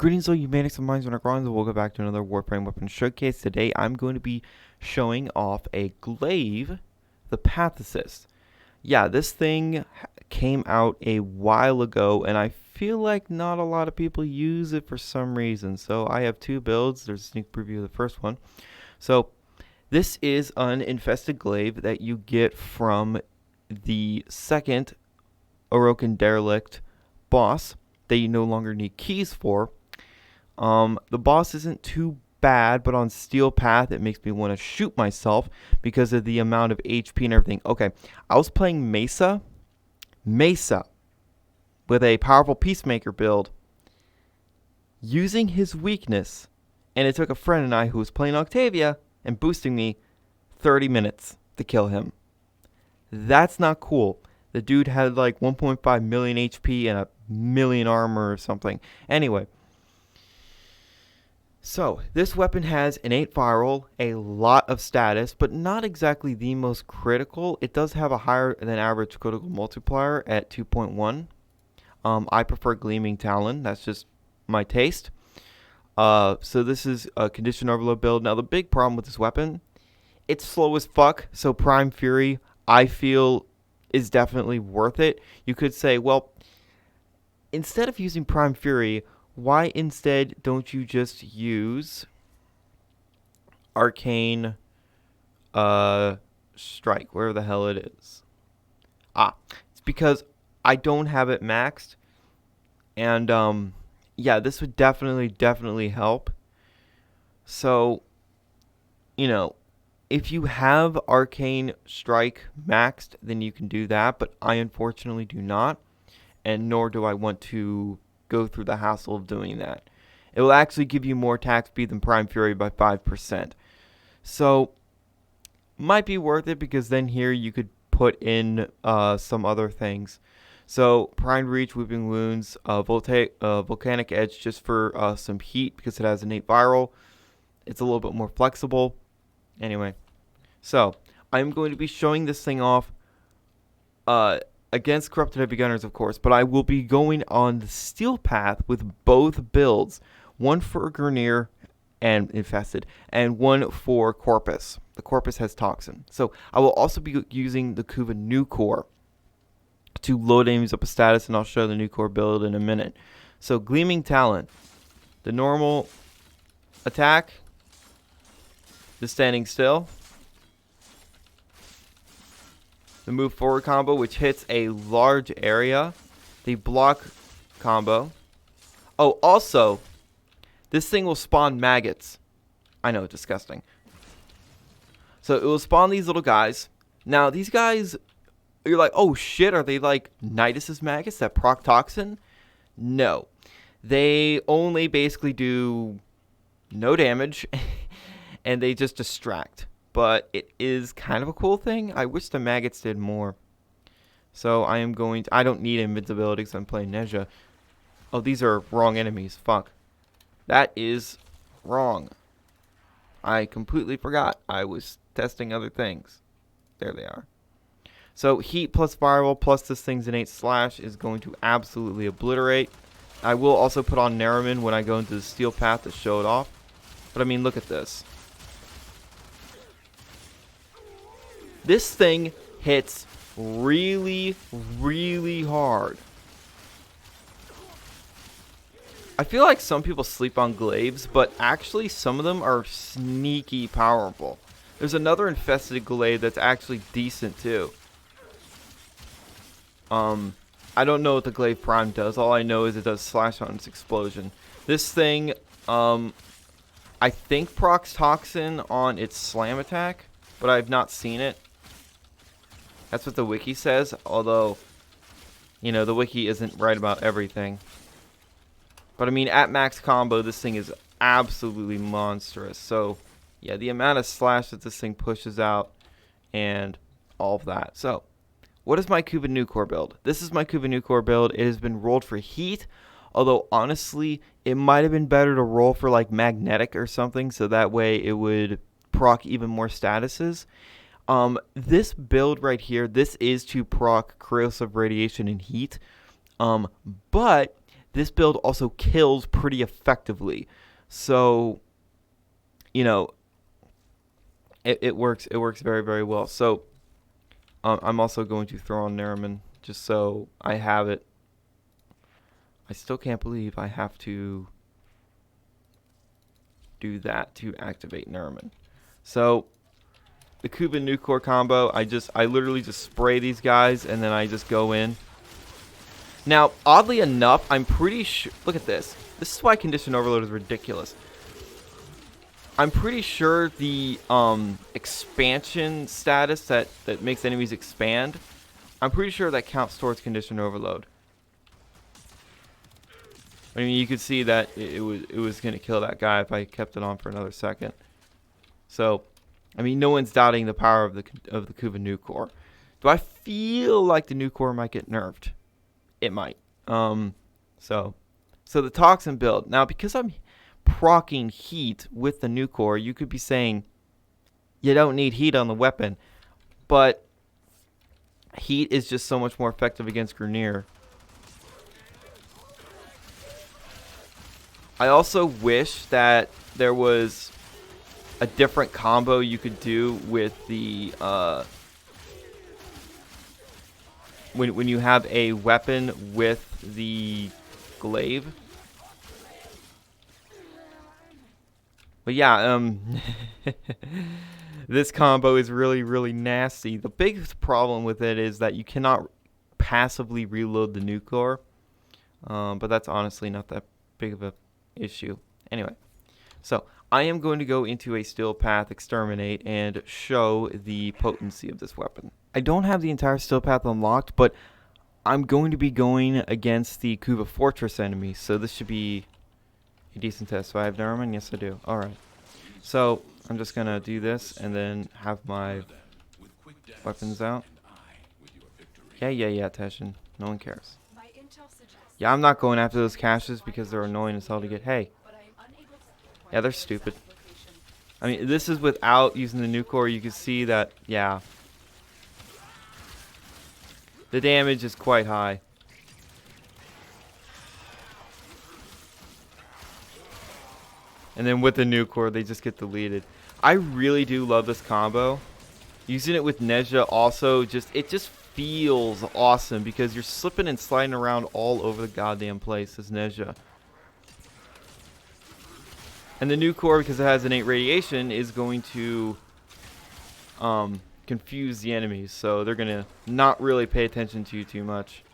Greetings all you manics and minds and grinds, and welcome back to another Warframe weapon showcase. Today I'm going to be showing off a Glaive, the Pathocyst. Yeah, this thing came out a while ago and I feel like not a lot of people use it for some reason. So I have two builds. There's a sneak preview of the first one. So this is an infested Glaive that you get from the second Orokin Derelict boss that you no longer need keys for. The boss isn't too bad, but on Steel Path it makes me want to shoot myself because of the amount of HP and everything. Okay, I was playing Mesa with a powerful Peacemaker build using his weakness, and it took a friend and I who was playing Octavia and boosting me 30 minutes to kill him. That's not cool. The dude had like 1.5 million HP and a million armor or something. Anyway, so this weapon has innate viral, a lot of status, but not exactly the most critical. It does have a higher than average critical multiplier at 2.1. I prefer Gleaming Talon. That's just my taste. So this is a condition overload build. Now the big problem with this weapon, it's slow as fuck. So Prime Fury, I feel, is definitely worth it. You could say, well, instead of using Prime Fury, why instead don't you just use Arcane Strike, wherever the hell it is? It's because I don't have it maxed, and yeah, this would definitely help. So, you know, if you have Arcane Strike maxed, then you can do that, but I unfortunately do not, and nor do I want to go through the hassle of doing that. It will actually give you more attack speed than Prime Fury by 5%. So, might be worth it because then here you could put in some other things. So, Prime Reach, Weeping Wounds, Volcanic Edge just for some heat because it has innate viral. It's a little bit more flexible. Anyway, so I'm going to be showing this thing off against Corrupted Heavy Gunners, of course, but I will be going on the Steel Path with both builds. One for Grineer and Infested, and one for Corpus. The Corpus has Toxin. So I will also be using the Kuva Nukor to load enemies up a status, and I'll show the Nukor build in a minute. So Gleaming Talon, the normal attack, the standing still, the move forward combo, which hits a large area, the block combo. Oh, also, this thing will spawn maggots. I know, disgusting. So it will spawn these little guys. Now, these guys, you're like, oh shit, are they like Nidus's maggots that proc toxin? No. They only basically do no damage, and they just distract. But it is kind of a cool thing. I wish the maggots did more. So I don't need invincibility because I'm playing Nezha. Oh, these are wrong enemies. Fuck. That is wrong. I completely forgot. I was testing other things. There they are. So heat plus viral plus this thing's innate slash is going to absolutely obliterate. I will also put on Nariman when I go into the Steel Path to show it off. But I mean, look at this. This thing hits really hard. I feel like some people sleep on Glaives, but actually some of them are sneaky powerful. There's another infested Glaive that's actually decent too. I don't know what the Glaive Prime does. All I know is it does slash on its explosion. This thing, I think procs Toxin on its slam attack, but I've not seen it. That's what the wiki says, although, you know, the wiki isn't right about everything. But I mean, at max combo, this thing is absolutely monstrous. So, yeah, the amount of slash that this thing pushes out and all of that. So, what is my Kuva Nukor build? This is my Kuva Nukor build. It has been rolled for heat, although honestly, it might have been better to roll for like magnetic or something, so that way it would proc even more statuses. This build right here, this is to proc corrosive radiation and heat. But this build also kills pretty effectively. So, you know, it works very, very well. So I'm also going to throw on Nariman just so I have it. I still can't believe I have to do that to activate Nariman. So the Kuva Nukor combo, I literally just spray these guys and then I just go in. Now, oddly enough, I'm pretty sure, look at this. This is why Condition Overload is ridiculous. I'm pretty sure the expansion status that makes enemies expand, I'm pretty sure that counts towards Condition Overload. I mean, you could see that it was going to kill that guy if I kept it on for another second. So, I mean, no one's doubting the power of the Kuva Nukor. Do I feel like the Nukor might get nerfed? It might. So the Toxin build. Now, because I'm proccing heat with the Nukor, you could be saying you don't need heat on the weapon. But heat is just so much more effective against Grineer. I also wish that there was a different combo you could do with the when you have a weapon with the Glaive. But yeah, this combo is really, really nasty. The biggest problem with it is that you cannot passively reload the Nukor. But that's honestly not that big of a issue. Anyway, so I am going to go into a Steel Path Exterminate and show the potency of this weapon. I don't have the entire Steel Path unlocked, but I'm going to be going against the Kuva Fortress enemies, so this should be a decent test. So I have Nariman? Yes, I do. Alright. So I'm just going to do this and then have my weapons out. Yeah, Teshin. No one cares. Yeah, I'm not going after those caches because they're annoying as hell to get. Hey. Yeah, they're stupid. I mean, this is without using the Nukor. You can see that, yeah. The damage is quite high. And then with the Nukor, they just get deleted. I really do love this combo. Using it with Nezha also, it just feels awesome because you're slipping and sliding around all over the goddamn place as Nezha. And the Nukor, because it has innate radiation, is going to confuse the enemies. So they're going to not really pay attention to you too much.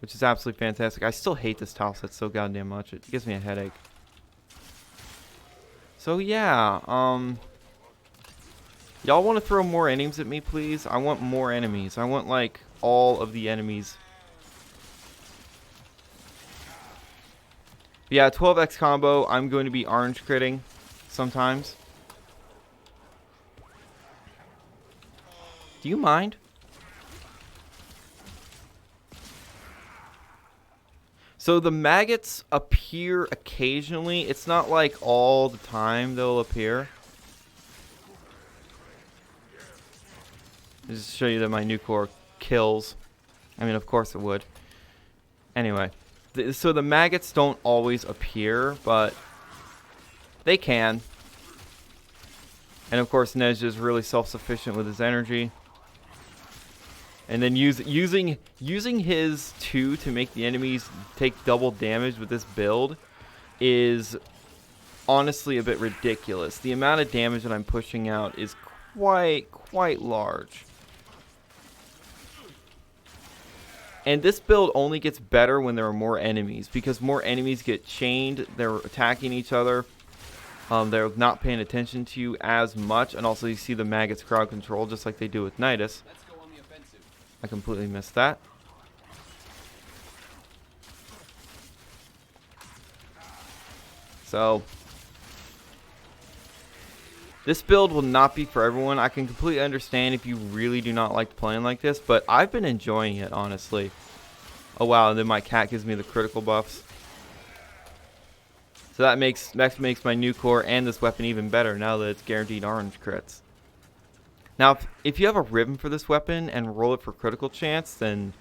Which is absolutely fantastic. I still hate this tile set so goddamn much. It gives me a headache. So yeah, y'all want to throw more enemies at me, please? I want more enemies. I want, like, all of the enemies. Yeah, 12x combo, I'm going to be orange critting sometimes. Do you mind? So the maggots appear occasionally. It's not like all the time they'll appear. Just to show you that my Nukor kills. I mean, of course it would. Anyway. So the maggots don't always appear, but they can. And of course, Nej is really self-sufficient with his energy. And then using his 2 to make the enemies take double damage with this build is honestly a bit ridiculous. The amount of damage that I'm pushing out is quite large. And this build only gets better when there are more enemies, because more enemies get chained, they're attacking each other, they're not paying attention to you as much, and also you see the maggots crowd control just like they do with Nidus. I completely missed that. So this build will not be for everyone. I can completely understand if you really do not like playing like this, but I've been enjoying it, honestly. Oh wow, and then my cat gives me the critical buffs. So that makes my Nukor and this weapon even better now that it's guaranteed orange crits. Now, if you have a ribbon for this weapon and roll it for critical chance, then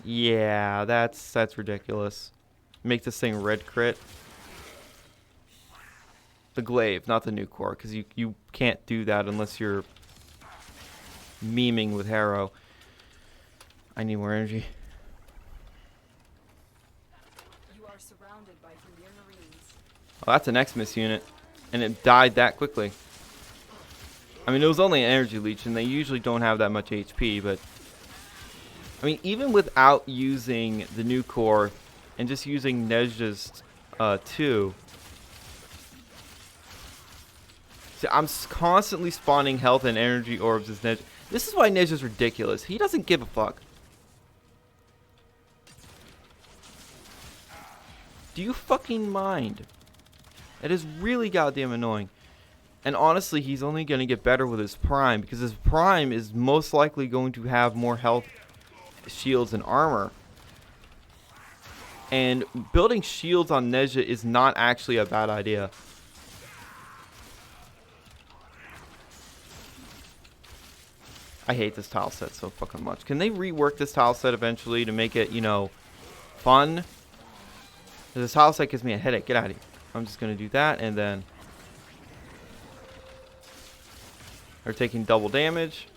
yeah, that's ridiculous. Make this thing red crit. The Glaive, not the Nukor, because you can't do that unless you're memeing with Harrow. I need more energy. You are surrounded by familiar marines. Oh, that's an Xmas unit. And it died that quickly. I mean, it was only an energy leech, and they usually don't have that much HP, but... I mean, even without using the Nukor, and just using Nej's 2... See, I'm constantly spawning health and energy orbs as Nej. This is why Nej is ridiculous. He doesn't give a fuck. Do you fucking mind? It is really goddamn annoying. And honestly, he's only going to get better with his prime, because his prime is most likely going to have more health, shields, and armor. And building shields on Neja is not actually a bad idea. I hate this tile set so fucking much. Can they rework this tile set eventually to make it, you know, fun? This tile set gives me a headache. Get out of here. I'm just going to do that, and then... They're taking double damage.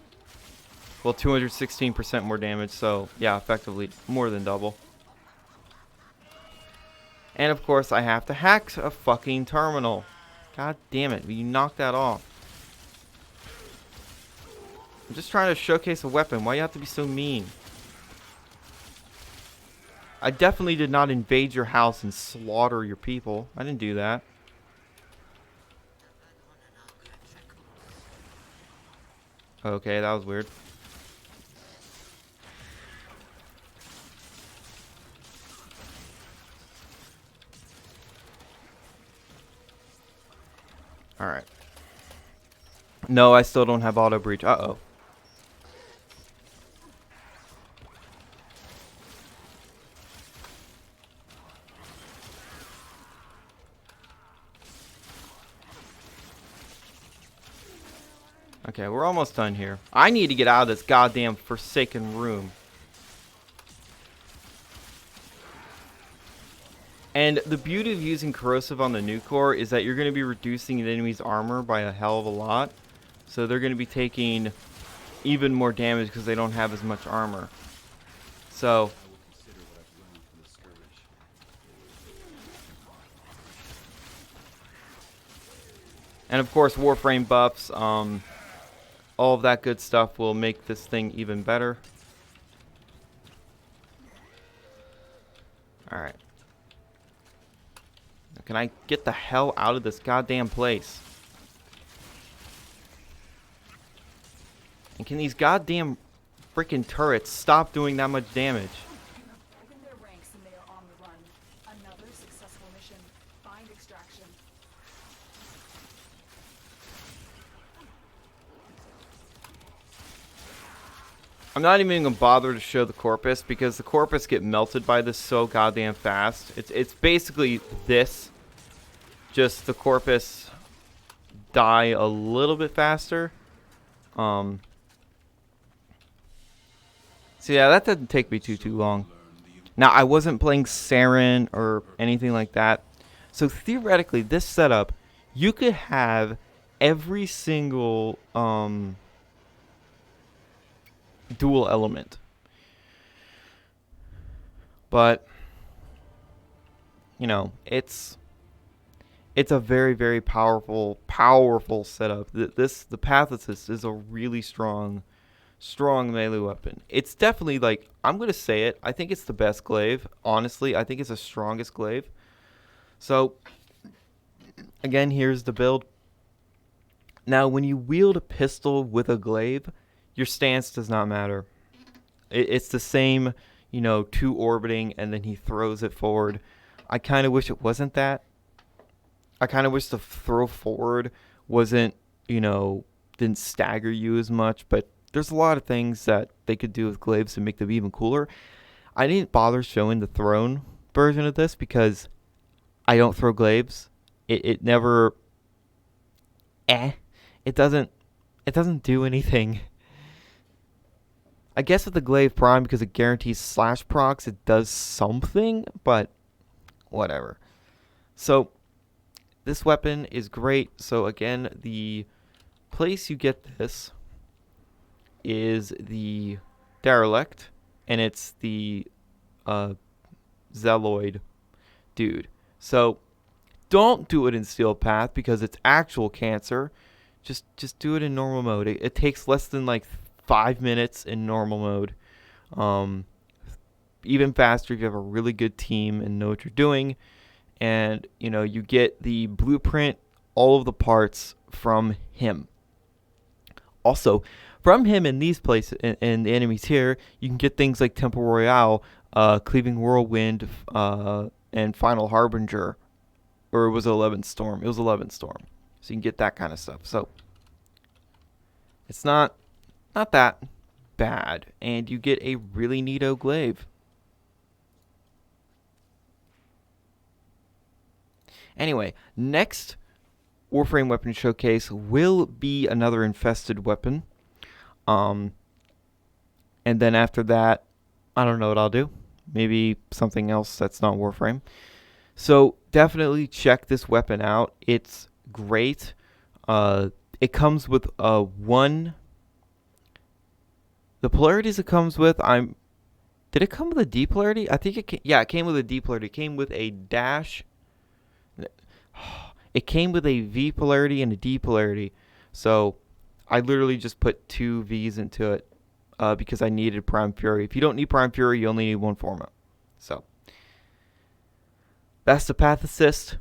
Well, 216% more damage, so, yeah, effectively more than double. And, of course, I have to hack a fucking terminal. God damn it. Will you knock that off? I'm just trying to showcase a weapon. Why do you have to be so mean? I definitely did not invade your house and slaughter your people. I didn't do that. Okay, that was weird. Alright. No, I still don't have auto breach. Uh-oh. Okay, we're almost done here. I need to get out of this goddamn forsaken room. And the beauty of using corrosive on the Nukor is that you're going to be reducing the enemy's armor by a hell of a lot. So they're going to be taking even more damage because they don't have as much armor. So... And of course, Warframe buffs, all of that good stuff will make this thing even better. Alright. Can I get the hell out of this goddamn place? And can these goddamn freaking turrets stop doing that much damage? Open their ranks and they are on the run. Another successful mission. Find extraction. I'm not even going to bother to show the Corpus because the Corpus get melted by this so goddamn fast. It's basically this. Just the Corpus die a little bit faster. So yeah, that didn't take me too long. Now, I wasn't playing Saren or anything like that. So theoretically, this setup, you could have every single dual element. But, you know, it's a very, very powerful setup. The Pathocyst is a really strong melee weapon. It's definitely, like, I'm going to say it, I think it's the best Glaive. Honestly, I think it's the strongest Glaive. So, again, here's the build. Now, when you wield a pistol with a Glaive, your stance does not matter. It's the same, you know, 2 orbiting, and then he throws it forward. I kind of wish it wasn't that. I kind of wish the throw forward wasn't, you know, didn't stagger you as much, but there's a lot of things that they could do with Glaives to make them even cooler. I didn't bother showing the thrown version of this because I don't throw Glaives. It never... It doesn't do anything. I guess with the Glaive Prime, because it guarantees slash procs, it does something, but whatever. So this weapon is great. So again, the place you get this is the Derelict, and it's the Zealoid dude. So don't do it in Steel Path because it's actual cancer. Just do it in normal mode. It takes less than like 5 minutes in normal mode. Even faster if you have a really good team and know what you're doing. And you get the blueprint, all of the parts from him. Also, from him in these places and the enemies here, you can get things like Temple Royale, Cleaving Whirlwind, and Final Harbinger. Or it was 11th Storm. It was 11th Storm. So you can get that kind of stuff. So it's not that bad. And you get a really neato glaive. Anyway, next Warframe weapon showcase will be another infested weapon. And then after that, I don't know what I'll do. Maybe something else that's not Warframe. So definitely check this weapon out. It's great. It comes with the polarities it comes with. Did it come with a D polarity? I think it came with a D polarity. It came with a dash. It came with a V polarity and a D polarity. So I literally just put 2 V's into it because I needed Prime Fury. If you don't need Prime Fury, you only need one format. So that's the Pathocyst.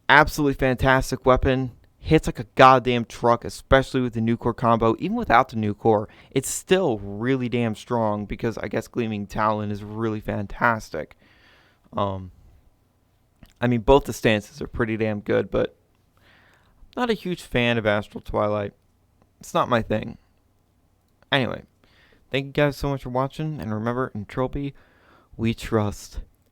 Absolutely fantastic weapon. Hits like a goddamn truck, especially with the Nukor combo. Even without the Nukor, it's still really damn strong because I guess Gleaming Talon is really fantastic. I mean, both the stances are pretty damn good, but I'm not a huge fan of Astral Twilight. It's not my thing. Anyway, thank you guys so much for watching, and remember, in Trophy, we trust.